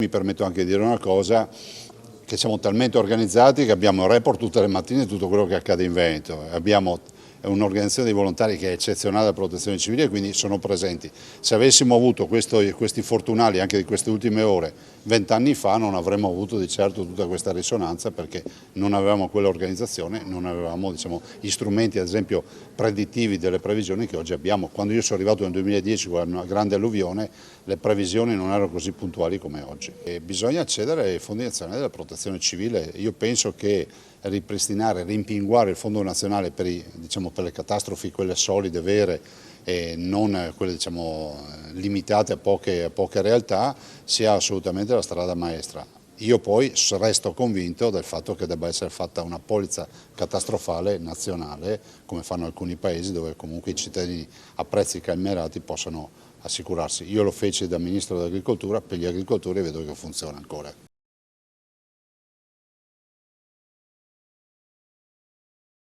Mi permetto anche di dire una cosa, che siamo talmente organizzati che abbiamo il report tutte le mattine di tutto quello che accade in Veneto. Abbiamo un'organizzazione di volontari che è eccezionale della protezione civile e quindi sono presenti. Se avessimo avuto questi fortunali anche di queste ultime ore 20 anni fa non avremmo avuto di certo tutta questa risonanza perché non avevamo quell'organizzazione, non avevamo gli strumenti ad esempio predittivi delle previsioni che oggi abbiamo. Quando io sono arrivato nel 2010 con una grande alluvione le previsioni non erano così puntuali come oggi. E bisogna accedere ai fondi nazionali della protezione civile. Io penso che ripristinare, rimpinguare il Fondo Nazionale per le catastrofi, quelle solide, vere, e non quelle limitate a poche realtà, sia assolutamente la strada maestra. Io poi resto convinto del fatto che debba essere fatta una polizza catastrofale nazionale, come fanno alcuni paesi dove comunque i cittadini a prezzi calmierati possono assicurarsi. Io lo feci da Ministro dell'Agricoltura per gli agricoltori e vedo che funziona ancora.